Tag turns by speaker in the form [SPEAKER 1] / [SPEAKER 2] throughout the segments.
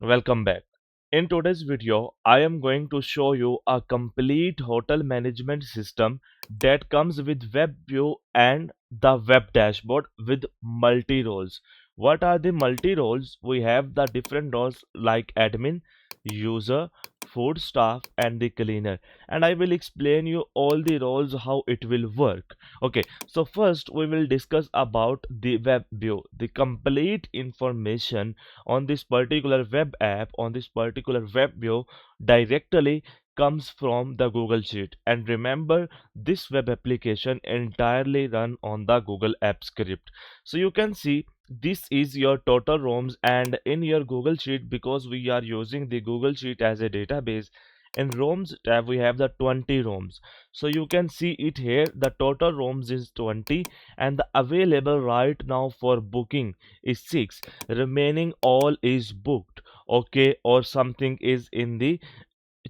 [SPEAKER 1] Welcome back. In today's video, I am going to show you a complete hotel management system that comes with web view and the web dashboard with multi roles. What are the multi roles? We have the different roles like admin, user, food staff and the cleaner, and I will explain you all the roles how it will work. Okay, so first we will discuss about the web view, the complete information on this particular web app, on this particular web view directly comes from the Google Sheet. And remember, this web application entirely run on the Google app script. So you can see this is your total rooms, and in your Google Sheet, because we are using the Google Sheet as a database, in rooms tab we have the 20 rooms. So you can see it here, the total rooms is 20 and the available right now for booking is 6, remaining all is booked. Okay, or something is in the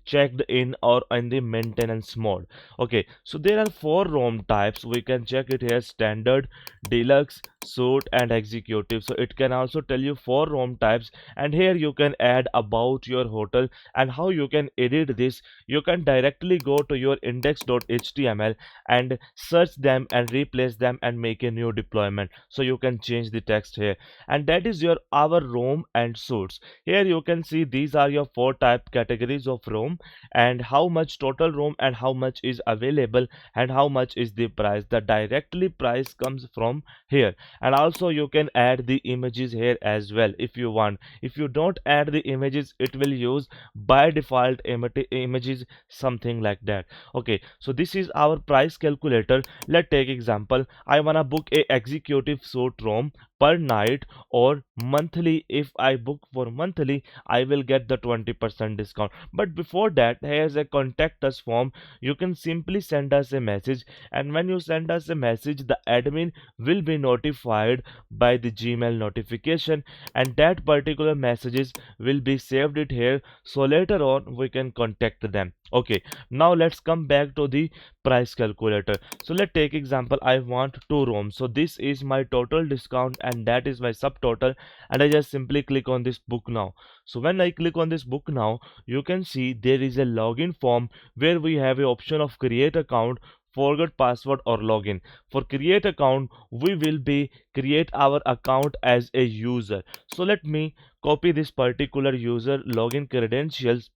[SPEAKER 1] checked in or in the maintenance mode. Okay, so there are 4 ROM types. We can check it here: standard, deluxe, suite and executive. So it can also tell you 4 ROM types, and here you can add about your hotel. And how you can edit this: you can directly go to your index.html and search them and replace them and make a new deployment. So you can change the text here, and that is your our ROM and suites. Here you can see these are your 4 type categories of ROM, and how much total ROM and how much is available and how much is the price. The directly price comes from here, and also you can add the images here as well if you want. If you don't add the images, it will use by default images, something like that. Okay, so this is our price calculator. Let's take example. I wanna book a executive suite ROM per night or monthly. If I book for monthly, I will get the 20% discount. But before that, here's a contact us form. You can simply send us a message, and when you send us a message, the admin will be notified by the Gmail notification, and that particular messages will be saved it here, so later on we can contact them. Okay, now let's come back to the price calculator. So let's take example. I want 2 rooms, so this is my total discount and that is my subtotal, and I just simply click on this book now. So when I click on this book now, you can see there is a login form where we have a option of create account, forget password or login. For create account, we will be create our account as a user. So let me copy this particular user login credentials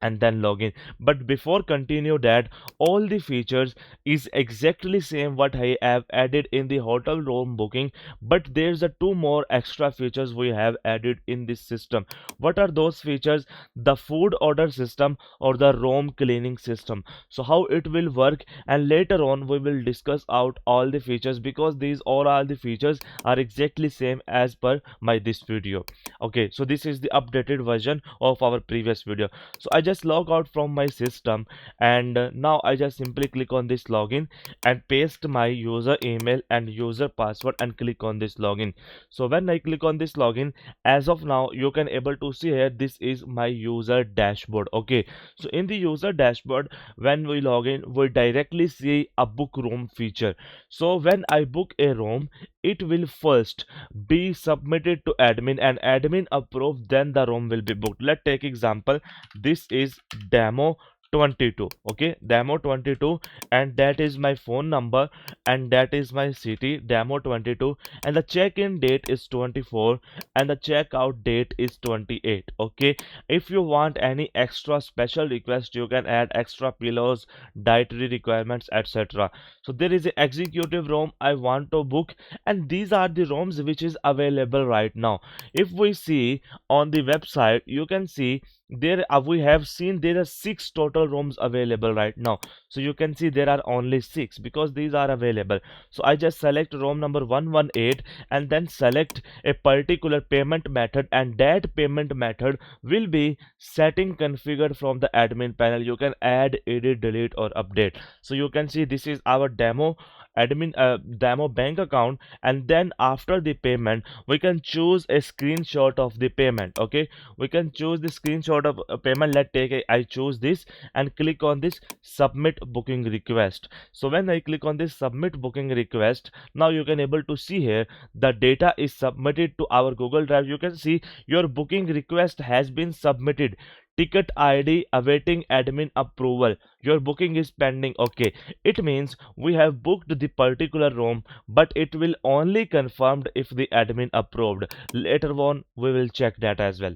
[SPEAKER 1] and then login. But before continue that, all the features is exactly same what I have added in the hotel room booking, but there's a 2 more extra features we have added in this system. What are those features? The food order system or the room cleaning system. So how it will work, and later on we will discuss out all the features, because these all the features are exactly same as per my this video. Okay, so this is the updated version of our previous video. So I just log out from my system, and now I just simply click on this login and paste my user email and user password and click on this login. So when I click on this login, as of now you can able to see here, this is my user dashboard. Okay, so in the user dashboard, when we log in, we directly see a book room feature. So when I book a room, it will first be submitted to admin, and admin approve, then the room will be booked. Let's take example. This is demo 22. Okay, demo 22, and that is my phone number and that is my city, demo 22, and the check-in date is 24 and the checkout date is 28. Okay, if you want any extra special request, you can add extra pillows, dietary requirements, etc. So there is an executive room I want to book, and these are the rooms which is available right now. If we see on the website, you can see there we have seen there are 6 total rooms available right now. So you can see there are only 6 because these are available. So I just select room number 118 and then select a particular payment method, and that payment method will be setting configured from the admin panel. You can add, edit, delete or update. So you can see this is our demo, admin demo bank account, and then after the payment we can choose a screenshot of the payment. Okay, we can choose the screenshot of a payment. I choose this and click on this submit booking request. So when I click on this submit booking request, now you can able to see here the data is submitted to our Google Drive. You can see your booking request has been submitted. Ticket ID awaiting admin approval. Your booking is pending. Okay, it means we have booked the particular room, but it will only confirmed if the admin approved. Later on we will check that as well.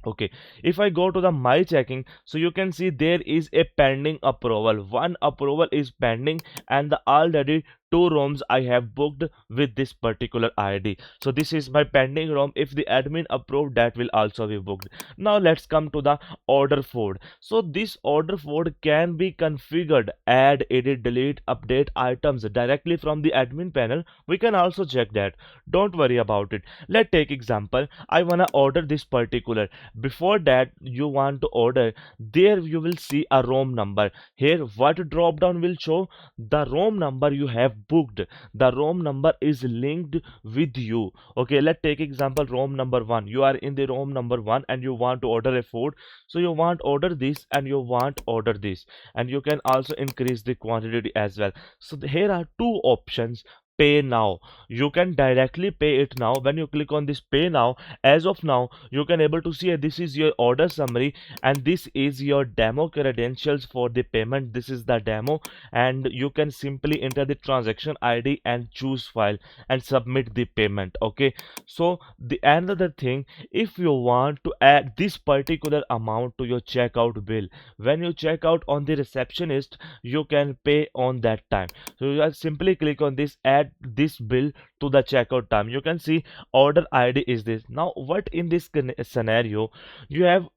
[SPEAKER 1] Okay, if I go to the my checking, so you can see there is a pending approval. One approval is pending, and the already two rooms I have booked with this particular ID. So this is my pending room. If the admin approved, that will also be booked. Now let's come to the order food. So this order food can be configured, add, edit, delete, update items directly from the admin panel. We can also check that. Don't worry about it. Let's take example. I wanna order this particular. Before that you want to order, there you will see a room number. Here what drop down will show? The room number you have booked. The room number is linked with you. Okay, let's take example room number 1. You are in the room number 1 and you want to order a food. So you want order this and you want order this, and you can also increase the quantity as well. So here are two options. Pay now, you can directly pay it now. When you click on this pay now, as of now you can able to see this is your order summary and this is your demo credentials for the payment. This is the demo, and you can simply enter the transaction ID and choose file and submit the payment. Okay, so the another thing, if you want to add this particular amount to your checkout bill, when you check out on the receptionist, you can pay on that time. So you just simply click on this add this bill to the checkout time. You can see order ID is this. Now what in this scenario, you have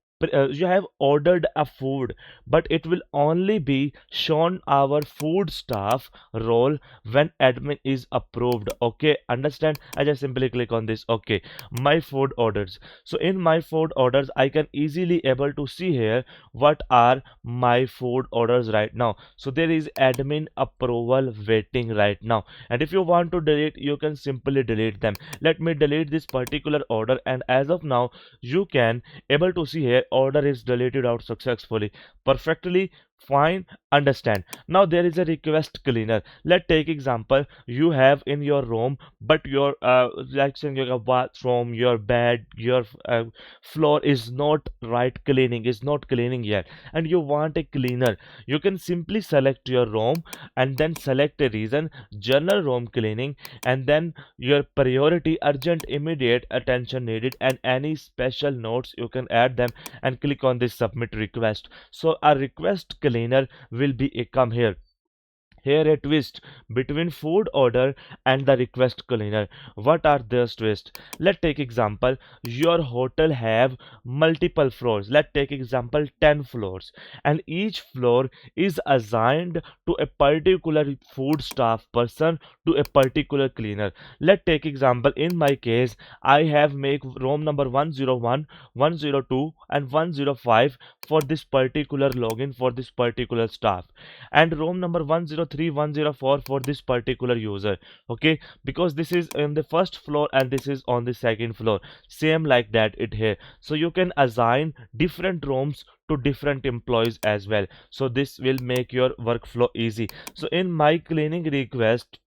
[SPEAKER 1] you have ordered a food, but it will only be shown our food staff role when admin is approved. Okay, understand? I just simply click on this. Okay, my food orders. So in my food orders I can easily able to see here what are my food orders right now. So there is admin approval waiting right now, and if you want to delete, you can simply delete them. Let me delete this particular order, and as of now you can able to see here order is deleted out successfully. Perfectly fine, understand? Now there is a request cleaner. Let's take example, you have in your room, but your like saying your bathroom, your bed, your floor is not right cleaning, is not cleaning yet, and you want a cleaner. You can simply select your room and then select a reason, general room cleaning, and then your priority, urgent, immediate attention needed, and any special notes you can add them, and click on this submit request. So a request cleaner will be a come here. Here a twist between food order and the request cleaner. What are those twists? Let's take example. Your hotel have multiple floors. Let's take example 10 floors, and each floor is assigned to a particular food staff person, to a particular cleaner. Let's take example, in my case I have make room number 101, 102 and 105 for this particular login for this particular staff, and room number 103, 104 for this particular user. Okay, because this is in the first floor and this is on the second floor, same like that it here. So you can assign different rooms to different employees as well, so this will make your workflow easy. So in my cleaning request,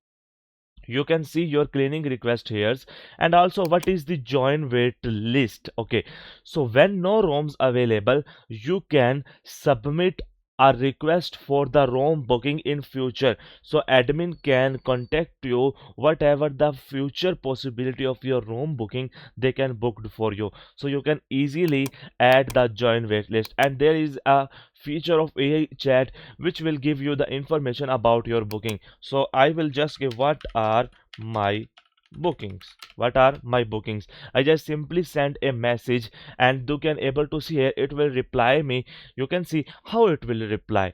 [SPEAKER 1] you can see your cleaning request here, and also what is the join wait list. Okay, so when no rooms available, you can submit a request for the room booking in future, so admin can contact you whatever the future possibility of your room booking, they can book for you. So you can easily add the join wait list, and there is a feature of AI chat which will give you the information about your booking. So I will just give what are my bookings. What are my bookings? I just simply send a message, and you can able to see here it will reply me. You can see how it will reply.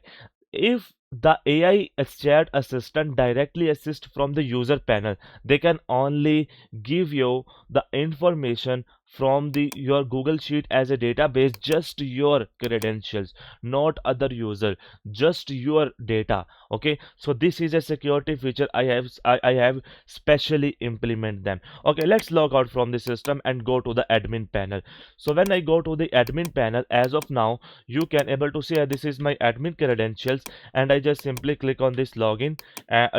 [SPEAKER 1] If the AI chat assistant directly assist from the user panel, they can only give you the information from the your Google Sheet as a database just your credentials, not other user, just your data. Okay, so this is a security feature I have specially implement them. Okay, let's log out from the system and go to the admin panel. So when I go to the admin panel, as of now you can able to see this is my admin credentials, and I just simply click on this login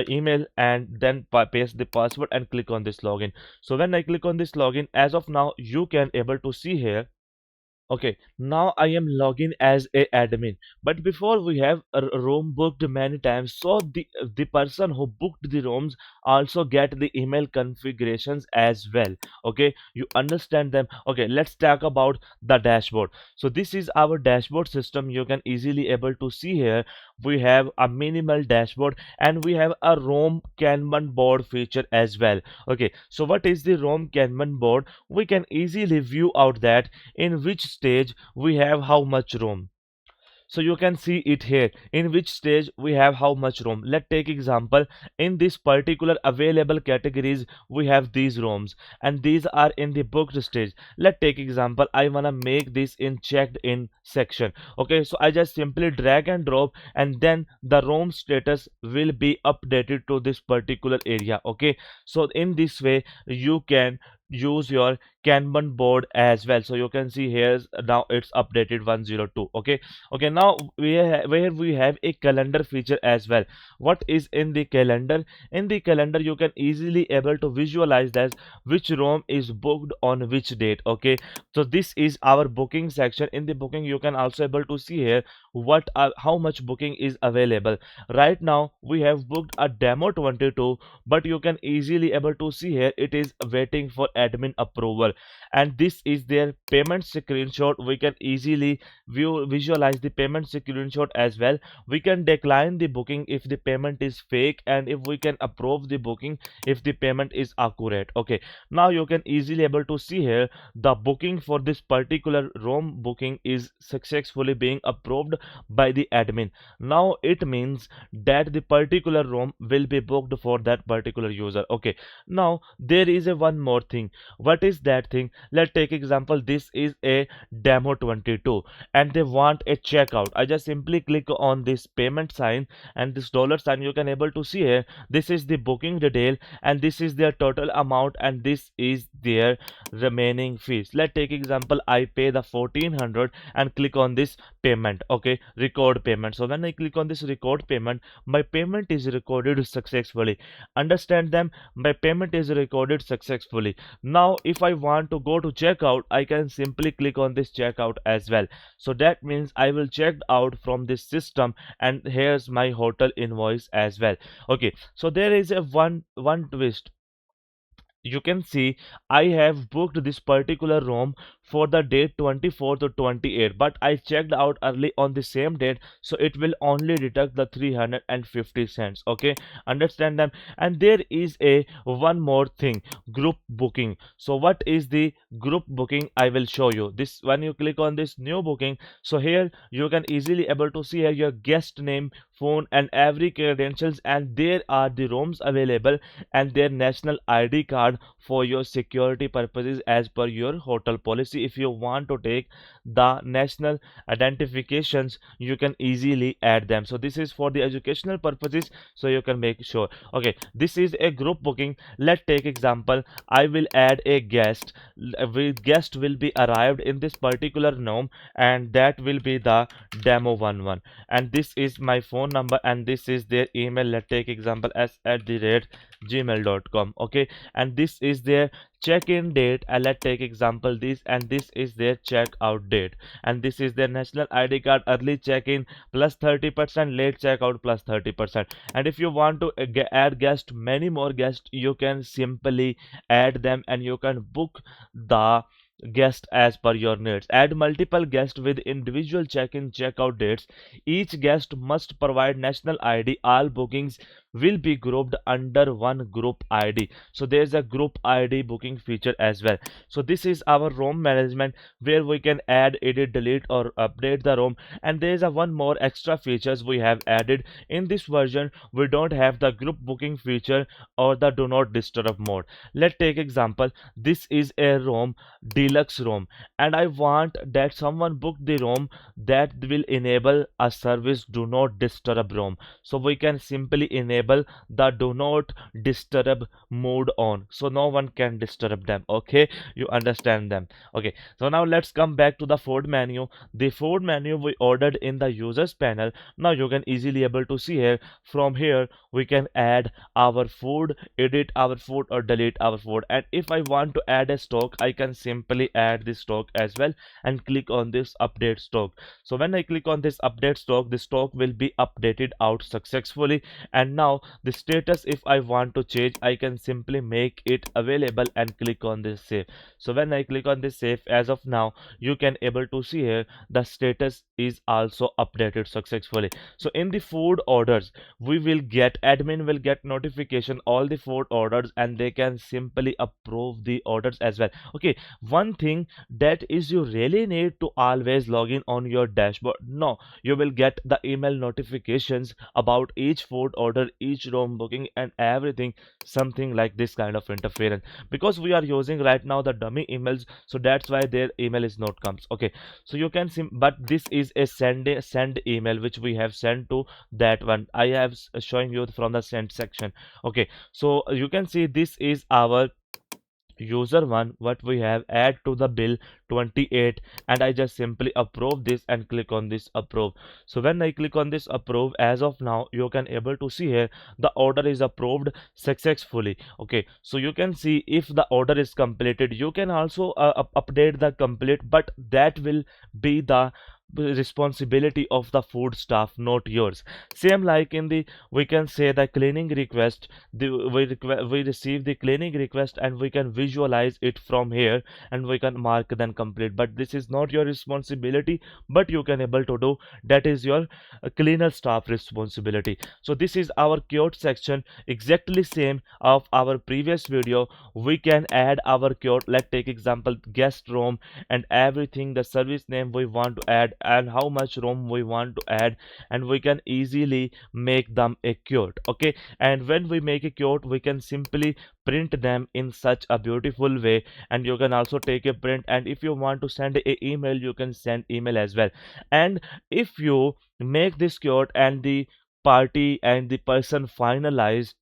[SPEAKER 1] email, and then paste the password and click on this login. So when I click on this login, as of now you can able to see here. Okay, now I am logging as a admin. But before we have a room booked many times, so the person who booked the rooms also get the email configurations as well. Okay, you understand them. Okay, let's talk about the dashboard. So this is our dashboard system. You can easily able to see here. We have a minimal dashboard and we have a roam Kanban board feature as well. Okay, so what is the roam Kanban board? We can easily view out that in which stage we have how much room. So you can see it here in which stage we have how much room. Let's take example. In this particular available categories we have these rooms, and these are in the booked stage. Let's take example, I want to make this in checked in section. Okay, so I just simply drag and drop, and then the room status will be updated to this particular area. Okay, so in this way you can use your Kanban board as well. So you can see here now it's updated 102. Okay, okay, now where we have a calendar feature as well. What is in the calendar? In the calendar you can easily able to visualize that which room is booked on which date. Okay, so this is our booking section. In the booking you can also able to see here what how much booking is available. Right now we have booked a demo 22, but you can easily able to see here it is waiting for admin approval, and this is their payment screenshot. We can easily visualize the payment screenshot as well. We can decline the booking if the payment is fake, and if we can approve the booking if the payment is accurate. Okay, now you can easily able to see here the booking for this particular room booking is successfully being approved by the admin. Now it means that the particular room will be booked for that particular user. Okay, now there is a one more thing. What is that thing? Let's take example, this is a demo 22 and they want a checkout. I just simply click on this payment sign and this dollar sign. You can able to see here this is the booking detail, and this is their total amount, and this is their remaining fees. Let's take example, I pay the 1400 and click on this payment. Okay, record payment. So when I click on this record payment, my payment is recorded successfully. Understand them, my payment is recorded successfully. Now if I want to go to checkout, I can simply click on this checkout as well. So that means I will check out from this system, and here's my hotel invoice as well. Okay, so there is a one twist. You can see I have booked this particular room for the date 24 to 28, but I checked out early on the same date, so it will only deduct the 350 cents. Okay, understand them. And there is a one more thing, group booking. So what is the group booking? I will show you this. When you click on this new booking, so here you can easily able to see here your guest name, phone, and every credentials, and there are the rooms available and their national ID card for your security purposes as per your hotel policy. If you want to take the national identifications, you can easily add them. So this is for the educational purposes, so you can make sure. Okay, this is a group booking. Let's take example, I will add a guest. Guest will be arrived in this particular room, and that will be the demo 11, and this is my phone number, and this is their email. Let's take example as @gmail.com. Okay, and this is their check-in date, and let's take example this, and this is their check-out date, and this is their national ID card. Early check-in plus 30%, late checkout plus 30%. And if you want to add guest, many more guests, you can simply add them, and you can book the guest as per your needs. Add multiple guests with individual check-in checkout dates. Each guest must provide national ID. All bookings will be grouped under one group ID. So there's a group ID booking feature as well. So this is our roam management where we can add, edit, delete or update the roam. And there's a one more extra features we have added in this version. We don't have the group booking feature or the do not disturb mode. Let's take example. This is a roam, deluxe roam, and I want that someone book the roam that will enable a service do not disturb roam. So we can simply enable the do not disturb mode on, so no one can disturb them. Okay, you understand them. Okay, so now let's come back to the food menu. The food menu we ordered in the users panel. Now you can easily able to see here. From here we can add our food, edit our food or delete our food. And if I want to add a stock, I can simply add this stock as well and click on this update stock. So when I click on this update stock, the stock will be updated out successfully. And now the status, if I want to change, I can simply make it available and click on this save. So when I click on this save, as of now you can able to see here the status is also updated successfully. So in the food orders, we will get, admin will get notification all the food orders and they can simply approve the orders as well. Okay, one thing that is, you really need to always log in on your dashboard. No, you will get the email notifications about each food order, each room booking and everything, something like this kind of interference, because we are using right now the dummy emails, so that's why their email is not comes. Okay, so you can see, but this is a send email which we have sent to that one. I have showing you from the send section. Okay, so you can see this is our user one what we have add to the bill 28, and I just simply approve this and click on this approve. So when I click on this approve, as of now you can able to see here the order is approved successfully. Okay, so you can see if the order is completed, you can also update the complete, but that will be the responsibility of the food staff, not yours. Same like in the, we can say the cleaning request, we receive the cleaning request and we can visualize it from here and we can mark then complete, but this is not your responsibility, but you can able to do, that is your cleaner staff responsibility. So this is our quote section, exactly same of our previous video. We can add our quote, let's take example guest room and everything, the service name we want to add and how much room we want to add, and we can easily make them a quote. Okay, and when we make a quote, we can simply print them in such a beautiful way, and you can also take a print, and if you want to send a email, you can send email as well. And if you make this quote and the party and the person finalize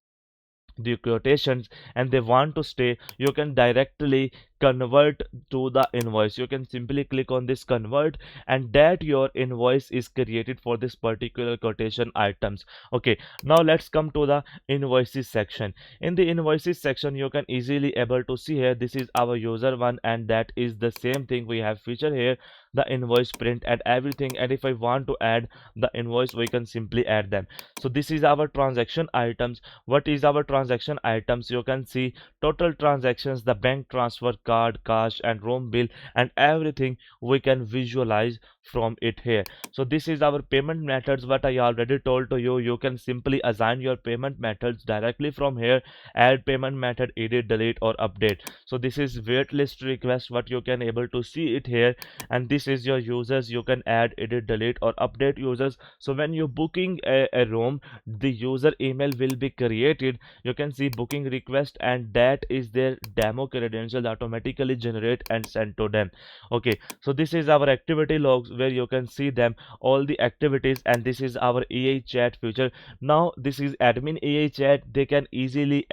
[SPEAKER 1] the quotations and they want to stay, you can directly convert to the invoice. You can simply click on this convert, and that your invoice is created for this particular quotation items. Okay, now let's come to the invoices section. In the invoices section, you can easily able to see here this is our user one, and that is the same thing we have feature here, the invoice print and everything. And if I want to add the invoice, we can simply add them. So this is our transaction items. What is our transaction items? You can see total transactions, the bank transfer, card, cash and roam bill and everything we can visualize from it here. So this is our payment methods, what I already told to you. You can simply assign your payment methods directly from here, add payment method, edit, delete or update. So this is waitlist request, what you can able to see it here, and this is your users. You can add, edit, delete or update users. So when you're booking a room, the user email will be created. You can see booking request, and that is their demo credentials automatically generate and send to them. Okay, so this is our activity logs where you can see them all the activities, and this is our AI chat feature. Now this is admin AI chat, they can easily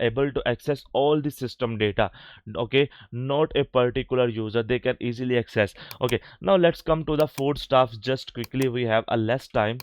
[SPEAKER 1] able to access all the system data. Okay, not a particular user, they can easily access. Okay, now let's come to the food stuff just quickly, we have a less time.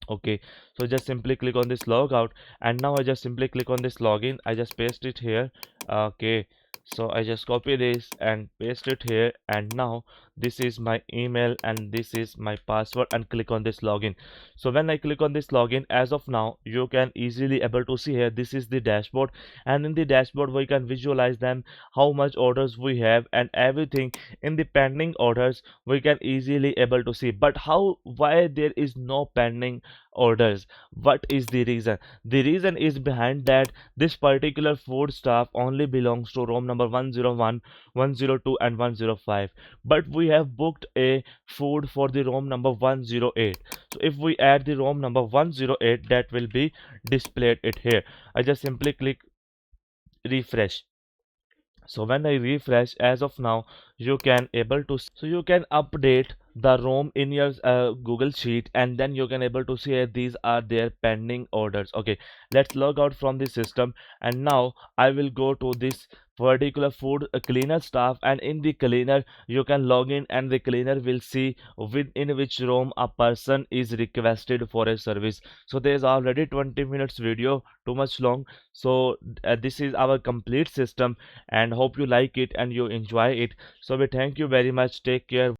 [SPEAKER 1] Okay, so just simply click on this logout, and now I just simply click on this login. I just paste it here. Okay, so I just copy this and paste it here, and now this is my email and this is my password, and click on this login. So when I click on this login, as of now you can easily able to see here this is the dashboard, and in the dashboard we can visualize them, how much orders we have and everything. In the pending orders we can easily able to see, but how, why there is no pending orders. What is the reason? The reason is behind that this particular food stuff only belongs to room number 101, 102 and 105, but we have booked a food for the room number 108. So if we add the room number 108, that will be displayed it here. I just simply click refresh. So when I refresh, as of now, you can able to you can update the ROM in your Google Sheet, and then you can able to see these are their pending orders. Okay, let's log out from the system, and now I will go to this particular food cleaner stuff, and in the cleaner you can log in, and the cleaner will see within which ROM a person is requested for a service. So there is already 20 minutes video, too much long. So this is our complete system, and hope you like it and you enjoy it. So we thank you very much. Take care.